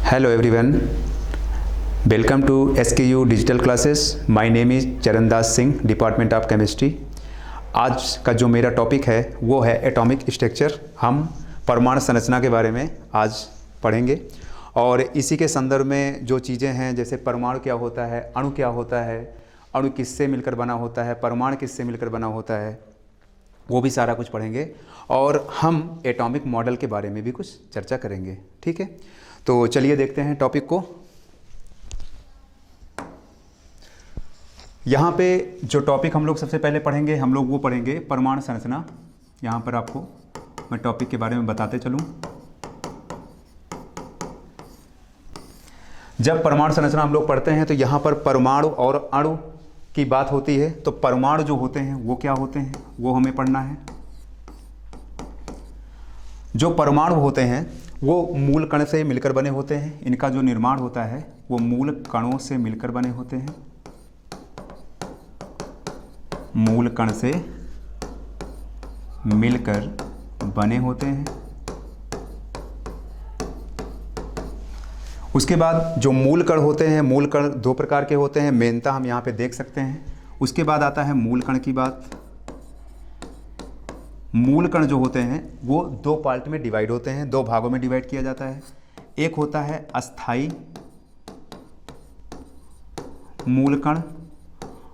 Hello everyone, welcome to SKU Digital Classes. My name is Charandas Singh, department of chemistry. आज का जो मेरा topic है वो है एटॉमिक स्ट्रक्चर। हम परमाणु संरचना के बारे में आज पढ़ेंगे और इसी के संदर्भ में जो चीज़ें हैं जैसे परमाणु क्या होता है, अणु क्या होता है, अणु किससे मिलकर बना होता है, परमाणु किससे मिलकर बना होता है, वो भी सारा कुछ पढ़ेंगे और हम एटॉमिक मॉडल के बारे में भी कुछ चर्चा करेंगे। ठीक है, तो चलिए देखते हैं टॉपिक को। यहाँ पे जो टॉपिक हम लोग सबसे पहले पढ़ेंगे, हम लोग वो पढ़ेंगे परमाणु संरचना। यहाँ पर आपको मैं टॉपिक के बारे में बताते चलूँ। जब परमाणु संरचना हम लोग पढ़ते हैं तो यहाँ पर परमाणु और अणु की बात होती है। तो परमाणु जो होते हैं वो क्या होते हैं वो हमें पढ़ना है। जो परमाणु होते हैं वो मूल कण से मिलकर बने होते हैं। इनका जो निर्माण होता है वो मूल कणों से मिलकर बने होते हैं। मूल कण से मिलकर बने होते हैं। उसके बाद जो मूल कण होते हैं, मूल कण दो प्रकार के होते हैं, मेनता हम यहाँ पे देख सकते हैं। उसके बाद आता है मूल कण की बात। मूल कण जो होते हैं वो दो पार्ट में डिवाइड होते हैं, दो भागों में डिवाइड किया जाता है। एक होता है अस्थाई मूल कण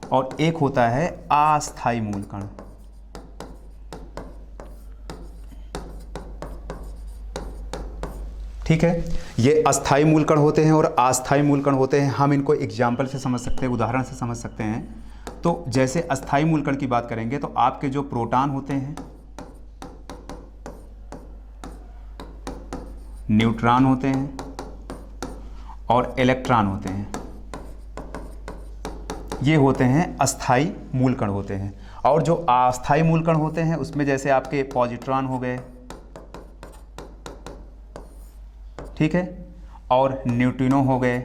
और एक होता है अस्थाई मूल कण। ठीक है, ये अस्थाई मूल कण होते हैं और अस्थाई मूल कण होते हैं। हम इनको एग्जाम्पल से समझ सकते हैं, उदाहरण से समझ सकते हैं। तो जैसे अस्थाई मूल कण की बात करेंगे तो आपके जो प्रोटॉन होते हैं, न्यूट्रॉन होते हैं और इलेक्ट्रॉन होते हैं, ये होते हैं अस्थाई मूल कण होते हैं। और जो अस्थाई मूल कण होते हैं उसमें जैसे आपके पॉजिट्रॉन हो गए, ठीक है, और न्यूट्रिनो हो गए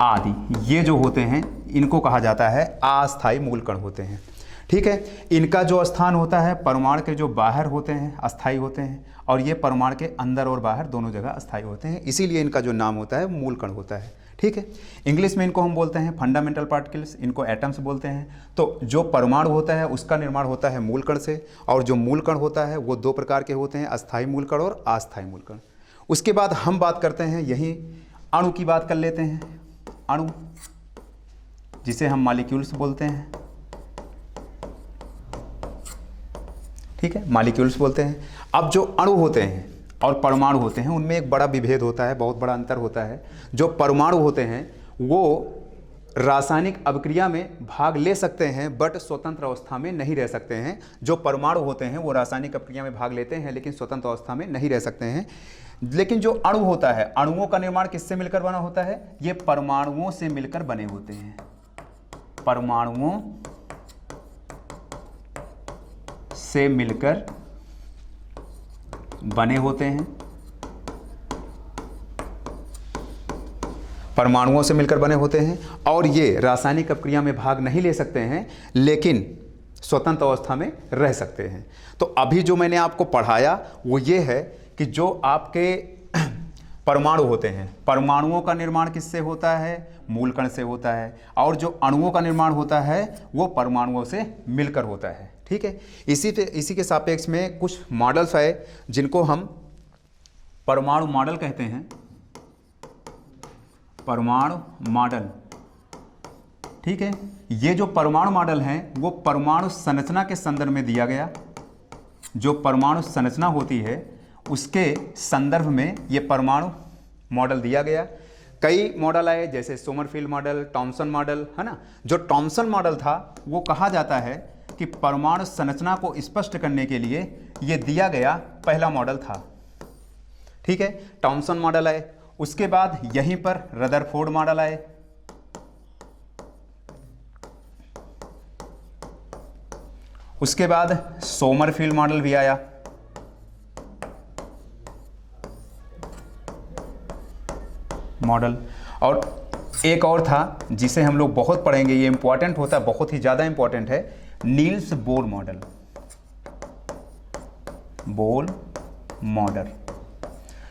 आदि, ये जो होते हैं इनको कहा जाता है अस्थाई मूल कण होते हैं। ठीक है, इनका जो स्थान होता है परमाणु के जो बाहर होते हैं अस्थाई होते हैं और ये परमाणु के अंदर और बाहर दोनों जगह अस्थाई होते हैं, इसीलिए इनका जो नाम होता है मूल कण होता है। ठीक है, इंग्लिश में इनको हम बोलते हैं फंडामेंटल पार्टिकल्स, इनको एटम्स बोलते हैं। तो जो परमाणु होता है उसका निर्माण होता है मूल कण से और जो मूल कण होता है वो दो प्रकार के होते हैं, अस्थाई मूल कण और अस्थाई मूल कण। उसके बाद हम बात करते हैं यही अणु की बात कर लेते हैं। अणु जिसे हम मॉलिक्यूल्स बोलते हैं, ठीक है, मॉलिक्यूल्स बोलते हैं। अब जो अणु होते हैं और परमाणु होते हैं उनमें एक बड़ा विभेद होता है, बहुत बड़ा अंतर होता है। जो परमाणु होते हैं वो रासायनिक अभिक्रिया में भाग ले सकते हैं बट स्वतंत्र अवस्था में नहीं रह सकते हैं। जो परमाणु होते हैं वो रासायनिक अभिक्रिया में भाग लेते हैं लेकिन स्वतंत्र अवस्था में नहीं रह सकते हैं। लेकिन जो अणु होता है, अणुओं का निर्माण किससे मिलकर बना होता है? ये परमाणुओं से मिलकर बने होते हैं। परमाणुओं से मिलकर बने होते हैं। परमाणुओं से मिलकर बने होते हैं और ये रासायनिक अभिक्रिया में भाग नहीं ले सकते हैं लेकिन स्वतंत्र अवस्था में रह सकते हैं। तो अभी जो मैंने आपको पढ़ाया वो ये है कि जो आपके परमाणु होते हैं, परमाणुओं का निर्माण किससे होता है? मूल कण से होता है। और जो अणुओं का निर्माण होता है वो परमाणुओं से मिलकर होता है। ठीक है, इसी के सापेक्ष में कुछ मॉडल्स है जिनको हम परमाणु मॉडल कहते हैं। परमाणु मॉडल, ठीक है, ये जो परमाणु मॉडल हैं वो परमाणु संरचना के संदर्भ में दिया गया। जो परमाणु संरचना होती है उसके संदर्भ में ये परमाणु मॉडल दिया गया। कई मॉडल आए जैसे सोमरफील्ड मॉडल, टॉमसन मॉडल, है ना। जो टॉमसन मॉडल था वो कहा जाता है कि परमाणु संरचना को स्पष्ट करने के लिए यह दिया गया पहला मॉडल था। ठीक है, टॉमसन मॉडल आए। उसके बाद यहीं पर रदरफोर्ड मॉडल आए। उसके बाद सोमरफील्ड मॉडल भी आया। मॉडल और एक और था जिसे हम लोग बहुत पढ़ेंगे, ये इंपॉर्टेंट होता है, बहुत ही ज़्यादा इंपॉर्टेंट है, Niels Bohr model. Bohr model,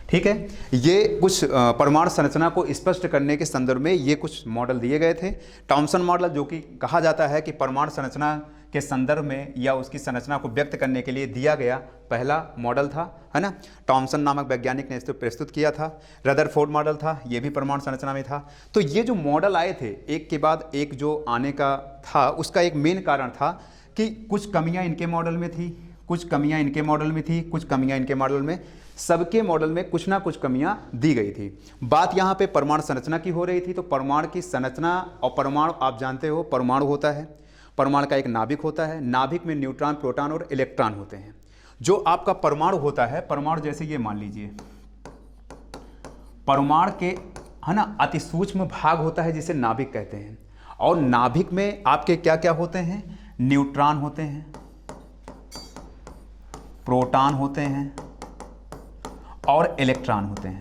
ठीक है, ये कुछ परमाणु संरचना को स्पष्ट करने के संदर्भ में ये कुछ मॉडल दिए गए थे। थॉम्सन मॉडल, जो कि कहा जाता है कि परमाणु संरचना के संदर्भ में या उसकी संरचना को व्यक्त करने के लिए दिया गया पहला मॉडल था, है ना। थॉम्सन नामक वैज्ञानिक ने इसको प्रस्तुत किया था। रदरफोर्ड मॉडल था, ये भी परमाणु संरचना में था। तो ये जो मॉडल आए थे एक के बाद एक जो आने का था, उसका एक मेन कारण था कि कुछ कमियां इनके मॉडल में थी, कुछ कमियां इनके मॉडल में थी, कुछ कमियां इनके मॉडल में, सबके मॉडल में कुछ ना कुछ कमियां दी गई थी। बात यहाँ पे परमाणु संरचना की हो रही थी। तो परमाणु की संरचना और परमाणु, आप जानते हो परमाणु होता है, परमाणु का एक नाभिक होता है, नाभिक में न्यूट्रॉन, प्रोटॉन और इलेक्ट्रॉन होते हैं। जो आपका परमाणु होता है, परमाणु जैसे ये मान लीजिए, परमाणु के, है ना, अति सूक्ष्म भाग होता है जिसे नाभिक कहते हैं। और नाभिक में आपके क्या क्या होते हैं, न्यूट्रॉन होते हैं, प्रोटॉन होते हैं और इलेक्ट्रॉन होते हैं।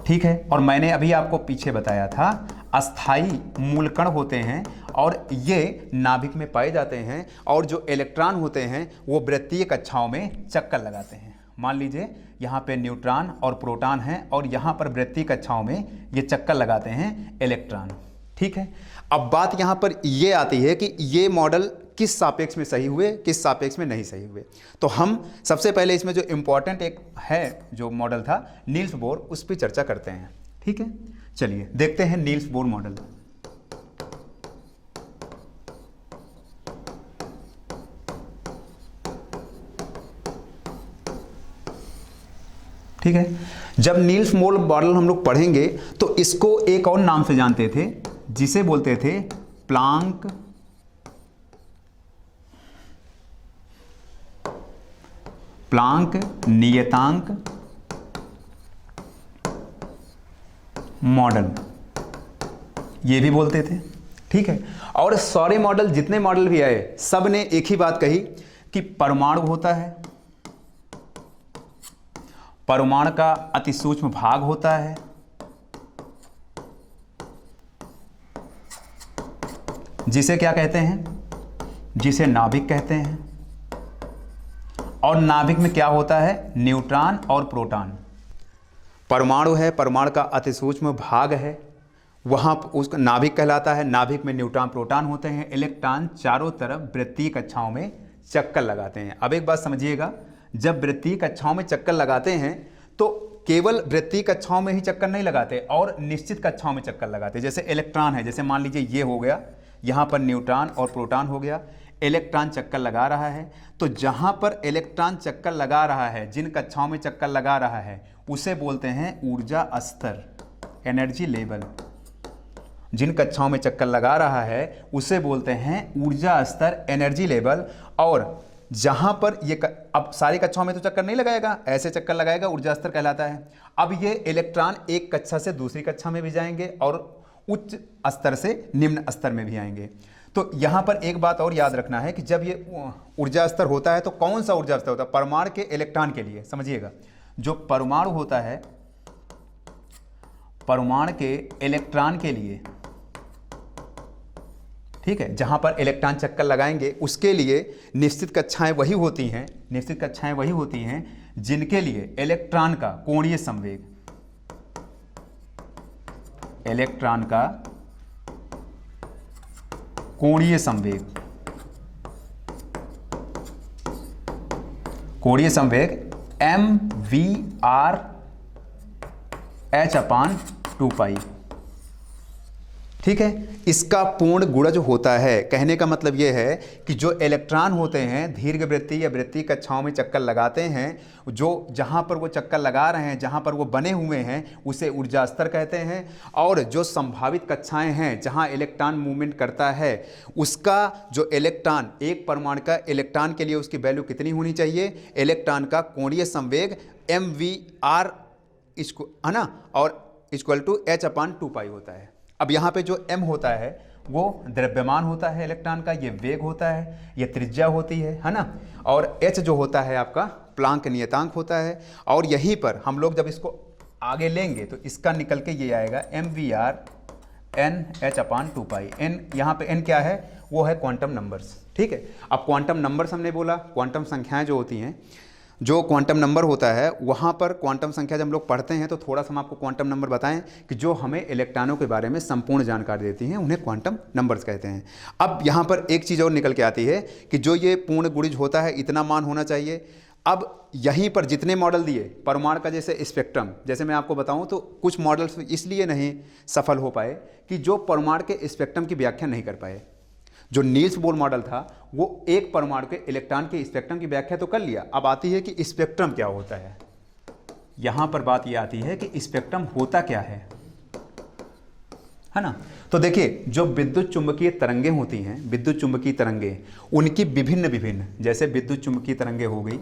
ठीक है, और मैंने अभी आपको पीछे बताया था अस्थाई मूलकण होते हैं और ये नाभिक में पाए जाते हैं। और जो इलेक्ट्रॉन होते हैं वो वृत्तीय कक्षाओं में चक्कर लगाते हैं। मान लीजिए यहाँ पे न्यूट्रॉन और प्रोटॉन हैं और यहाँ पर वृत्तीय कक्षाओं में ये चक्कर लगाते हैं इलेक्ट्रॉन। ठीक है, अब बात यहाँ पर ये आती है कि ये मॉडल किस सापेक्ष में सही हुए, किस सापेक्ष में नहीं सही हुए। तो हम सबसे पहले इसमें जो इम्पोर्टेंट एक है जो मॉडल था नील्स बोर, उस पर चर्चा करते हैं। ठीक है, चलिए देखते हैं नील्स बोर मॉडल। ठीक है, जब नील्स बोर मॉडल हम लोग पढ़ेंगे तो इसको एक और नाम से जानते थे, जिसे बोलते थे प्लांक नियतांक मॉडल, ये भी बोलते थे। ठीक है, और सारे मॉडल, जितने मॉडल भी आए, सब ने एक ही बात कही कि परमाणु होता है, परमाणु का अति सूक्ष्म भाग होता है, जिसे क्या कहते हैं, जिसे नाभिक कहते हैं। और नाभिक में क्या होता है, न्यूट्रॉन और प्रोटॉन। परमाणु है, परमाणु का अति सूक्ष्म भाग है, वहाँ उसका नाभिक कहलाता है। नाभिक में न्यूट्रॉन प्रोटॉन होते हैं, इलेक्ट्रॉन चारों तरफ वृत्तीय कक्षाओं में चक्कर लगाते हैं। अब एक बात समझिएगा, जब वृत्तीय कक्षाओं में चक्कर लगाते हैं तो केवल वृत्तीय कक्षाओं में ही चक्कर नहीं लगाते और निश्चित कक्षाओं में चक्कर लगाते। जैसे इलेक्ट्रॉन है, जैसे मान लीजिए ये हो गया, यहाँ पर न्यूट्रॉन और प्रोटॉन हो गया, इलेक्ट्रॉन चक्कर लगा रहा है। तो जहाँ पर इलेक्ट्रॉन चक्कर लगा रहा है, जिन कक्षाओं में चक्कर लगा रहा है, उसे बोलते हैं ऊर्जा स्तर, एनर्जी लेवल। जिन कक्षाओं में चक्कर लगा रहा है उसे बोलते हैं ऊर्जा स्तर, एनर्जी लेवल। और जहां पर ये अब सारी कक्षाओं में तो चक्कर नहीं लगाएगा, ऐसे चक्कर लगाएगा, ऊर्जा स्तर कहलाता है। अब ये इलेक्ट्रॉन एक कक्षा से दूसरी कक्षा में भी जाएंगे और उच्च स्तर से निम्न स्तर में भी आएंगे। तो यहां पर एक बात और याद रखना है कि जब ये ऊर्जा स्तर होता है तो कौन सा ऊर्जा स्तर होता है, परमाणु के इलेक्ट्रॉन के लिए। समझिएगा, जो परमाणु होता है, परमाणु के इलेक्ट्रॉन के लिए, ठीक है, जहां पर इलेक्ट्रॉन चक्कर लगाएंगे उसके लिए निश्चित कक्षाएं वही होती हैं, निश्चित कक्षाएं वही होती हैं जिनके लिए इलेक्ट्रॉन का कोणीय संवेग, इलेक्ट्रॉन का कोणीय संवेग, कोणीय संवेग mv/h/2π। ठीक है, इसका पूर्ण गुणज होता है। कहने का मतलब यह है कि जो इलेक्ट्रॉन होते हैं दीर्घवृत्तीय या वृत्तीय कक्षाओं में चक्कर लगाते हैं, जो जहां पर वो चक्कर लगा रहे हैं, जहां पर वो बने हुए हैं, उसे ऊर्जा स्तर कहते हैं। और जो संभावित कक्षाएं हैं जहां इलेक्ट्रॉन मूवमेंट करता है, उसका जो इलेक्ट्रॉन, एक परमाणु का इलेक्ट्रॉन के लिए उसकी वैल्यू कितनी होनी चाहिए, इलेक्ट्रॉन का कोणीय संवेग mv/, इसको, है ना, और इक्वल टू h/2π होता है। अब यहाँ पे जो m होता है वो द्रव्यमान होता है इलेक्ट्रॉन का, ये वेग होता है, ये त्रिज्या होती है ना। और h जो होता है आपका प्लांक नियतांक होता है। और यहीं पर हम लोग जब इसको आगे लेंगे तो इसका निकल के ये आएगा mv/n/2π। n यहाँ पे n क्या है, वो है क्वांटम नंबर्स। ठीक है, अब क्वांटम नंबर्स हमने बोला, क्वांटम संख्याएं जो होती हैं, जो क्वांटम नंबर होता है वहाँ पर क्वांटम संख्या जब हम लोग पढ़ते हैं तो थोड़ा सा हम आपको क्वांटम नंबर बताएं कि जो हमें इलेक्ट्रॉनों के बारे में संपूर्ण जानकारी देती हैं, उन्हें क्वांटम नंबर्स कहते हैं। अब यहाँ पर एक चीज़ और निकल के आती है कि जो ये पूर्ण गुणिज होता है इतना मान होना चाहिए। अब यहीं पर जितने मॉडल दिए परमाणु का, जैसे स्पेक्ट्रम, जैसे मैं आपको बताऊं तो कुछ मॉडल्स इसलिए नहीं सफल हो पाए कि जो परमाणु के स्पेक्ट्रम की व्याख्या नहीं कर पाए। जो नील्स बोर मॉडल था वो एक परमाणु के इलेक्ट्रॉन के स्पेक्ट्रम की व्याख्या तो कर लिया। अब आती है कि स्पेक्ट्रम क्या होता है। यहां पर बात ये आती है कि स्पेक्ट्रम होता क्या है ना। तो देखिए, जो विद्युत चुंबकीय तरंगें होती हैं, विद्युत चुंबकीय तरंगें, उनकी विभिन्न विभिन्न, जैसे विद्युत चुंबकीय तरंगें हो गई,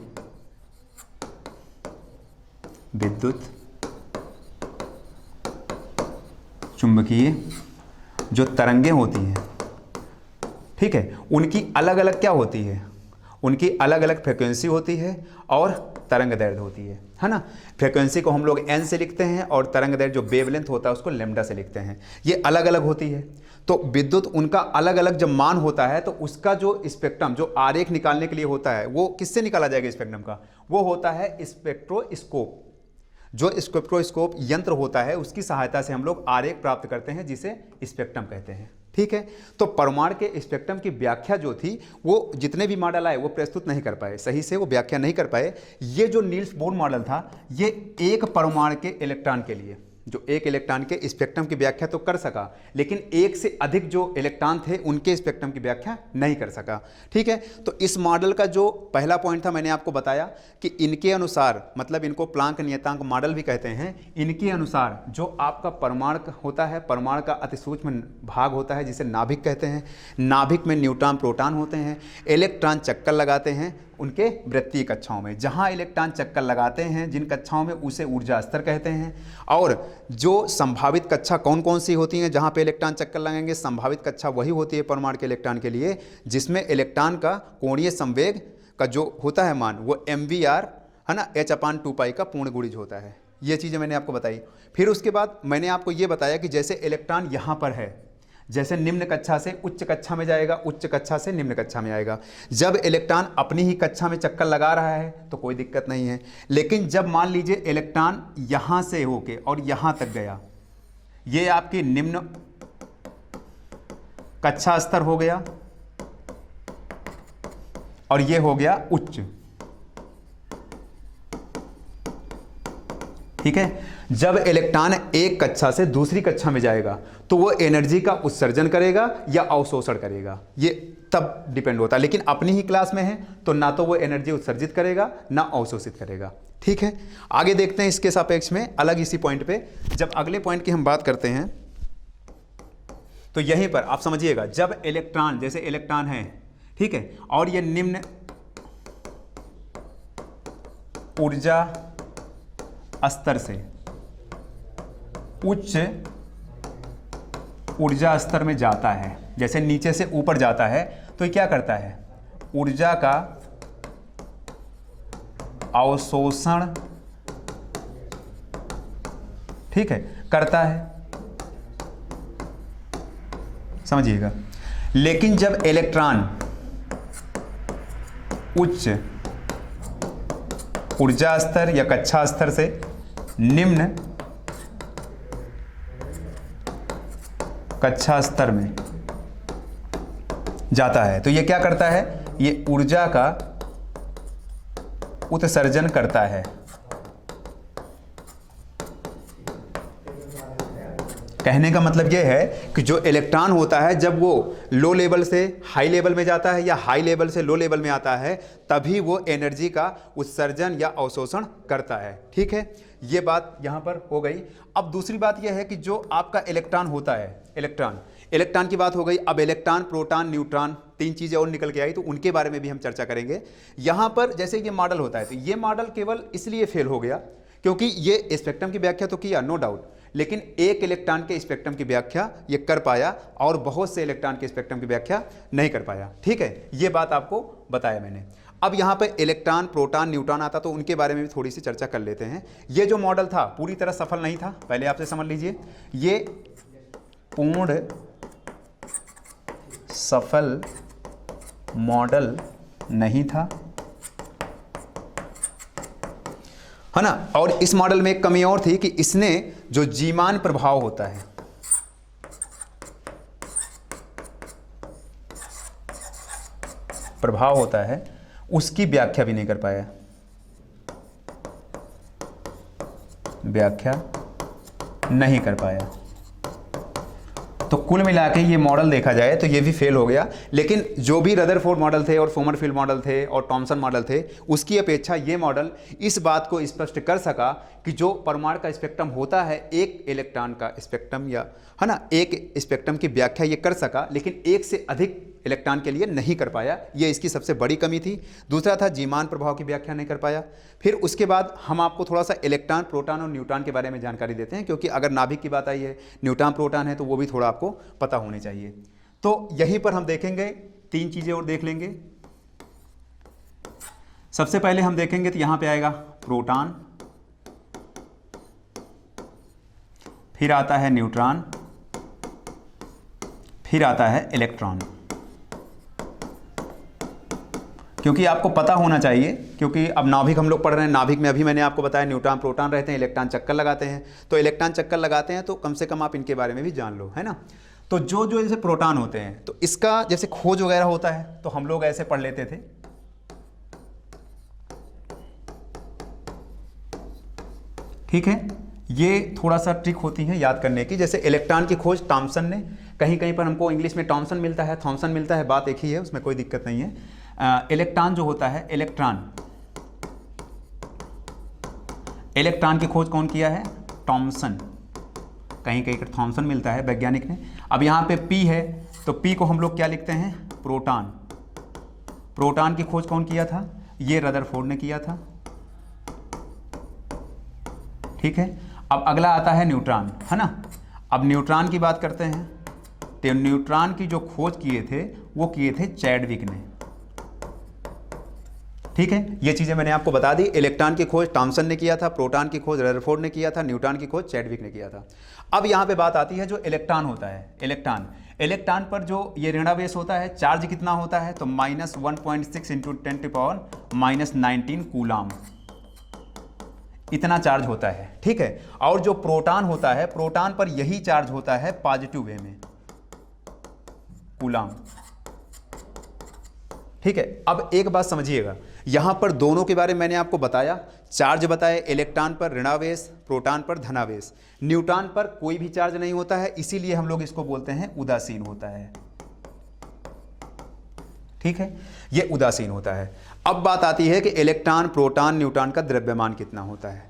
विद्युत चुंबकीय जो तरंगें होती हैं, ठीक है, उनकी अलग अलग क्या होती है, उनकी अलग अलग फ्रीक्वेंसी होती है और तरंग दैर्ध्य होती है ना। फ्रीक्वेंसी को हम लोग n से लिखते हैं और तरंग दैर्ध्य जो वेवलेंथ होता है उसको लैम्डा से लिखते हैं। ये अलग अलग होती है। तो विद्युत उनका अलग अलग जब मान होता है तो उसका जो स्पेक्ट्रम, जो आरेख निकालने के लिए होता है, वो किससे निकाला जाएगा स्पेक्ट्रम का, वो होता है स्पेक्ट्रोस्कोप। जो स्पेक्ट्रोस्कोप यंत्र होता है उसकी सहायता से हम लोग आरेख प्राप्त करते हैं जिसे स्पेक्ट्रम कहते हैं। ठीक है, तो परमाणु के स्पेक्ट्रम की व्याख्या जो थी वो जितने भी मॉडल आए वो प्रस्तुत नहीं कर पाए, सही से वो व्याख्या नहीं कर पाए। ये जो नील्स बोर मॉडल था ये एक परमाणु के इलेक्ट्रॉन के लिए, जो एक इलेक्ट्रॉन के स्पेक्ट्रम की व्याख्या तो कर सका, लेकिन एक से अधिक जो इलेक्ट्रॉन थे उनके स्पेक्ट्रम की व्याख्या नहीं कर सका। ठीक है, तो इस मॉडल का जो पहला पॉइंट था मैंने आपको बताया कि इनके अनुसार, मतलब इनको प्लांक नियतांक मॉडल भी कहते हैं, इनके अनुसार जो आपका परमाणु होता है, परमाणु का अति सूक्ष्म भाग होता है जिसे नाभिक कहते हैं, नाभिक में न्यूट्रॉन प्रोटॉन होते हैं, इलेक्ट्रॉन चक्कर लगाते हैं उनके वृत्तीय कक्षाओं में। जहां इलेक्ट्रॉन चक्कर लगाते हैं जिन कक्षाओं में, उसे ऊर्जा स्तर कहते हैं। और जो संभावित कक्षा कौन कौन सी होती हैं जहां पे इलेक्ट्रॉन चक्कर लगेंगे, संभावित कक्षा वही होती है परमाणु के इलेक्ट्रॉन के लिए जिसमें इलेक्ट्रॉन का कोणीय संवेग का जो होता है मान वो mvr है ना, h/2π का पूर्ण गुणिज होता है। ये चीज़ें मैंने आपको बताई। फिर उसके बाद मैंने आपको ये बताया कि जैसे इलेक्ट्रॉन यहाँ पर है, जैसे निम्न कक्षा से उच्च कक्षा में जाएगा, उच्च कक्षा से निम्न कक्षा में आएगा। जब इलेक्ट्रॉन अपनी ही कक्षा में चक्कर लगा रहा है तो कोई दिक्कत नहीं है, लेकिन जब मान लीजिए इलेक्ट्रॉन यहाँ से होके और यहाँ तक गया, ये आपकी निम्न कक्षा स्तर हो गया और ये हो गया उच्च। ठीक है, जब इलेक्ट्रॉन एक कक्षा से दूसरी कक्षा में जाएगा तो वो एनर्जी का उत्सर्जन करेगा या अवशोषण करेगा, ये तब डिपेंड होता है। लेकिन अपनी ही क्लास में है तो ना तो वो एनर्जी उत्सर्जित करेगा ना अवशोषित करेगा। ठीक है, आगे देखते हैं इसके सापेक्ष में अलग इसी पॉइंट पे। जब अगले पॉइंट की हम बात करते हैं तो यहीं पर आप समझिएगा, जब इलेक्ट्रॉन, जैसे इलेक्ट्रॉन है, ठीक है, और ये निम्न ऊर्जा स्तर से उच्च ऊर्जा स्तर में जाता है, जैसे नीचे से ऊपर जाता है तो ये क्या करता है, ऊर्जा का अवशोषण, ठीक है, करता है, समझिएगा। लेकिन जब इलेक्ट्रॉन उच्च ऊर्जा स्तर या कक्षा स्तर से निम्न कक्षा स्तर में जाता है तो ये क्या करता है, ये ऊर्जा का उत्सर्जन करता है। कहने का मतलब ये है कि जो इलेक्ट्रॉन होता है जब वो लो लेवल से हाई लेवल में जाता है या हाई लेवल से लो लेवल में आता है तभी वो एनर्जी का उत्सर्जन या अवशोषण करता है। ठीक है, ये बात यहाँ पर हो गई। अब दूसरी बात यह है कि जो आपका इलेक्ट्रॉन होता है, इलेक्ट्रॉन की बात हो गई। अब इलेक्ट्रॉन, प्रोटॉन, न्यूट्रॉन, तीन चीज़ें और निकल के आई तो उनके बारे में भी हम चर्चा करेंगे। यहाँ पर जैसे ये मॉडल होता है तो ये मॉडल केवल इसलिए फेल हो गया क्योंकि ये स्पेक्ट्रम की व्याख्या तो किया, नो डाउट, लेकिन एक इलेक्ट्रॉन के स्पेक्ट्रम की व्याख्या ये कर पाया और बहुत से इलेक्ट्रॉन के स्पेक्ट्रम की व्याख्या नहीं कर पाया। ठीक है, ये बात आपको बताया मैंने। अब यहाँ पे इलेक्ट्रॉन, प्रोटॉन, न्यूट्रॉन आता तो उनके बारे में भी थोड़ी सी चर्चा कर लेते हैं। ये जो मॉडल था पूरी तरह सफल नहीं था, पहले आपसे समझ लीजिए, ये पूर्ण सफल मॉडल नहीं था। है ना। और इस मॉडल में एक कमी और थी कि इसने जो जीमान प्रभाव होता है, प्रभाव होता है, उसकी व्याख्या भी नहीं कर पाया, व्याख्या नहीं कर पाया। तो कुल मिला के ये मॉडल देखा जाए तो ये भी फेल हो गया। लेकिन जो भी रदरफोर्ड मॉडल थे और सोमरफील्ड मॉडल थे और थॉमसन मॉडल थे, उसकी अपेक्षा ये मॉडल इस बात को स्पष्ट कर सका कि जो परमाणु का स्पेक्ट्रम होता है, एक इलेक्ट्रॉन का स्पेक्ट्रम, या है ना, एक स्पेक्ट्रम की व्याख्या ये कर सका, लेकिन एक से अधिक इलेक्ट्रॉन के लिए नहीं कर पाया। ये इसकी सबसे बड़ी कमी थी। दूसरा था जीमान प्रभाव की व्याख्या नहीं कर पाया। फिर उसके बाद हम आपको थोड़ा सा इलेक्ट्रॉन, प्रोटॉन और न्यूट्रॉन के बारे में जानकारी देते हैं, क्योंकि अगर नाभिक की बात आई है, न्यूट्रॉन प्रोटॉन है, तो वो भी थोड़ा आपको पता होने चाहिए। तो यहीं पर हम देखेंगे, 3 चीज़ें और देख लेंगे। सबसे पहले हम देखेंगे तो यहां पे आएगा प्रोटॉन, फिर आता है न्यूट्रॉन, फिर आता है इलेक्ट्रॉन। क्योंकि आपको पता होना चाहिए, क्योंकि अब नाभिक हम लोग पढ़ रहे हैं, नाभिक में अभी मैंने आपको बताया न्यूट्रॉन प्रोटॉन रहते हैं, इलेक्ट्रॉन चक्कर लगाते हैं। तो इलेक्ट्रॉन चक्कर लगाते हैं तो कम से कम आप इनके बारे में भी जान लो, है ना। तो जो जो जैसे प्रोटॉन होते हैं, तो इसका जैसे खोज वगैरह होता है तो हम लोग ऐसे पढ़ लेते थे, ठीक है। ये थोड़ा सा ट्रिक होती है याद करने की। जैसे इलेक्ट्रॉन की खोज थॉमसन ने, कहीं कहीं पर हमको इंग्लिश में थॉमसन मिलता है, थॉमसन मिलता है, बात एक ही है, उसमें कोई दिक्कत नहीं है। इलेक्ट्रॉन जो होता है, इलेक्ट्रॉन की खोज कौन किया है? थॉमसन। कहीं कहीं पर थॉमसन मिलता है वैज्ञानिक ने। अब यहाँ पे P है, तो P को हम लोग क्या लिखते हैं? प्रोटॉन। प्रोटॉन की खोज कौन किया था? ये रदरफोर्ड ने किया था, ठीक है। अब अगला आता है न्यूट्रॉन, है ना। अब न्यूट्रॉन की बात करते हैं, तो न्यूट्रॉन की जो खोज किए थे वो किए थे चैडविक ने, ठीक है। ये चीजें मैंने आपको बता दी। इलेक्ट्रॉन की खोज थॉमसन ने किया था, प्रोटॉन की खोज रदरफोर्ड ने किया था, न्यूट्रॉन की खोज चैडविक ने किया था। अब यहाँ पे बात आती है जो इलेक्ट्रॉन होता है, इलेक्ट्रॉन पर जो ये ऋणावेश होता है, चार्ज कितना होता है? तो -1.6 × 10⁻⁻19 कूलाम, इतना चार्ज होता है, ठीक है। और जो प्रोटॉन होता है, प्रोटॉन पर यही चार्ज होता है पॉजिटिव वे में, कूलाम, ठीक है। अब एक बात समझिएगा, यहां पर दोनों के बारे में मैंने आपको बताया, चार्ज बताए, इलेक्ट्रॉन पर ऋणावेश, प्रोटॉन पर धनावेश। न्यूट्रॉन पर कोई भी चार्ज नहीं होता है, इसीलिए हम लोग इसको बोलते हैं उदासीन होता है, ठीक है। ये उदासीन होता है। अब बात आती है कि इलेक्ट्रॉन, प्रोटॉन, न्यूट्रॉन का द्रव्यमान कितना होता है।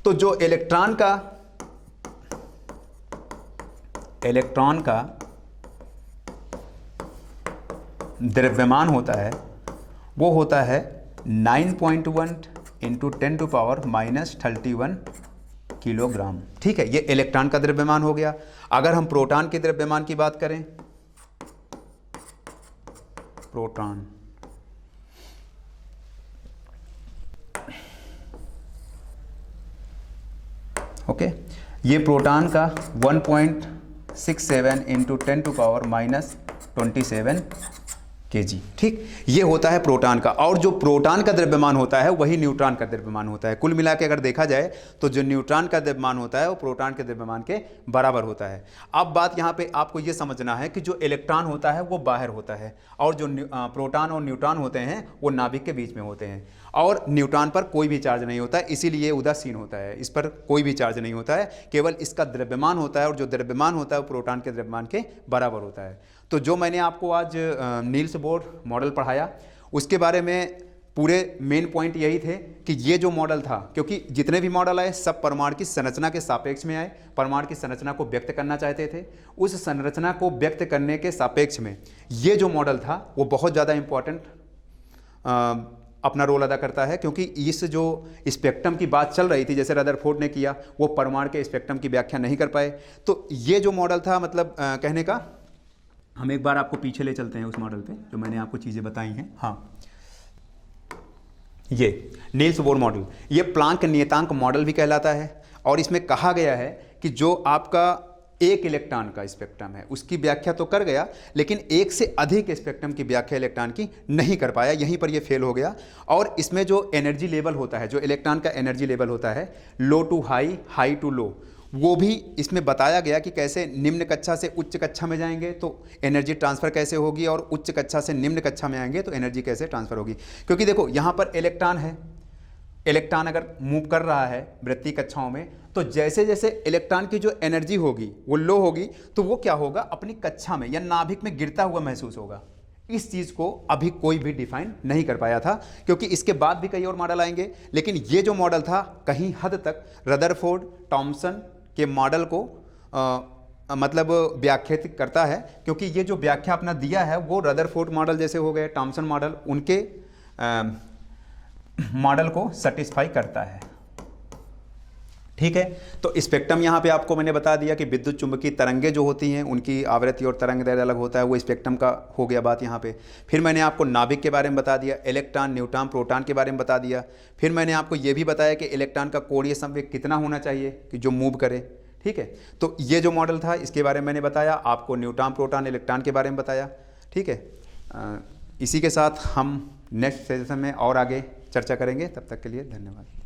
तो जो इलेक्ट्रॉन का द्रव्यमान होता है वो होता है 9.1 × 10⁻⁻31 किलोग्राम, ठीक है। ये इलेक्ट्रॉन का द्रव्यमान हो गया। अगर हम प्रोटॉन के द्रव्यमान की बात करें, प्रोटॉन, ओके, ये प्रोटॉन का 1.67 × 10⁻⁻27 kg, ठीक। ये होता है प्रोटॉन का। और जो प्रोटॉन का द्रव्यमान होता है वही न्यूट्रॉन का द्रव्यमान होता है। कुल मिला के अगर देखा जाए तो जो न्यूट्रॉन का द्रव्यमान होता है वो प्रोटॉन के द्रव्यमान के बराबर होता है। अब बात यहाँ पे आपको ये समझना है कि जो इलेक्ट्रॉन होता है वो बाहर होता है, और जो प्रोटॉन और न्यूट्रॉन होते हैं वो नाभिक के बीच में होते हैं। और न्यूट्रॉन पर कोई भी चार्ज नहीं होता है, इसीलिए उदासीन होता है। इस पर कोई भी चार्ज नहीं होता है, केवल इसका द्रव्यमान होता है, और जो द्रव्यमान होता है वो प्रोटॉन के द्रव्यमान के बराबर होता है। तो जो मैंने आपको आज नील्स बोर मॉडल पढ़ाया, उसके बारे में पूरे मेन पॉइंट यही थे कि ये जो मॉडल था, क्योंकि जितने भी मॉडल आए सब परमाणु की संरचना के सापेक्ष में आए, परमाणु की संरचना को व्यक्त करना चाहते थे। उस संरचना को व्यक्त करने के सापेक्ष में ये जो मॉडल था वो बहुत ज़्यादा इम्पॉर्टेंट अपना रोल अदा करता है, क्योंकि इस जो स्पेक्ट्रम की बात चल रही थी, जैसे रदरफोर्ड ने किया, वो परमाणु के स्पेक्ट्रम की व्याख्या नहीं कर पाए। तो ये जो मॉडल था, मतलब कहने का, हम एक बार आपको पीछे ले चलते हैं उस मॉडल पे जो मैंने आपको चीज़ें बताई हैं। हाँ, ये नील्स बोर मॉडल, ये प्लांक नियतांक मॉडल भी कहलाता है। और इसमें कहा गया है कि जो आपका एक इलेक्ट्रॉन का स्पेक्ट्रम है, उसकी व्याख्या तो कर गया लेकिन एक से अधिक स्पेक्ट्रम की व्याख्या इलेक्ट्रॉन की नहीं कर पाया, यहीं पर ये फेल हो गया। और इसमें जो एनर्जी लेवल होता है, जो इलेक्ट्रॉन का एनर्जी लेवल होता है, लो to high, high to low, वो भी इसमें बताया गया कि कैसे निम्न कक्षा से उच्च कक्षा में जाएंगे तो एनर्जी ट्रांसफ़र कैसे होगी, और उच्च कक्षा से निम्न कक्षा में आएंगे तो एनर्जी कैसे ट्रांसफ़र होगी। क्योंकि देखो यहाँ पर इलेक्ट्रॉन है, इलेक्ट्रॉन अगर मूव कर रहा है वृत्तीय कक्षाओं में, तो जैसे जैसे इलेक्ट्रॉन की जो एनर्जी होगी वो लो होगी, तो वो क्या होगा, अपनी कक्षा में या नाभिक में गिरता हुआ महसूस होगा। इस चीज़ को अभी कोई भी डिफाइन नहीं कर पाया था, क्योंकि इसके बाद भी कई और मॉडल आएंगे, लेकिन ये जो मॉडल था कहीं हद तक रदरफोर्ड टॉमसन के मॉडल को मतलब व्याख्यात करता है, क्योंकि ये जो व्याख्या अपना दिया है वो रदरफोर्ड मॉडल जैसे हो गए, टॉमसन मॉडल, उनके मॉडल को सेटिस्फाई करता है। ठीक है, तो स्पेक्ट्रम यहाँ पे आपको मैंने बता दिया कि विद्युत चुंबकीय तरंगें जो होती हैं उनकी आवृत्ति और तरंग दैर्ध्य अलग होता है, वो स्पेक्ट्रम का हो गया बात यहाँ पे। फिर मैंने आपको नाभिक के बारे में बता दिया, इलेक्ट्रॉन, न्यूट्रॉन, प्रोटॉन के बारे में बता दिया। फिर मैंने आपको ये भी बताया कि इलेक्ट्रॉन का कोणीय संवेग कितना होना चाहिए कि जो मूव करे। ठीक है, तो ये जो मॉडल था इसके बारे में मैंने बताया आपको, न्यूट्रॉन, प्रोटॉन, इलेक्ट्रॉन के बारे में बताया। ठीक है, इसी के साथ हम नेक्स्ट सेशन में और आगे चर्चा करेंगे। तब तक के लिए धन्यवाद।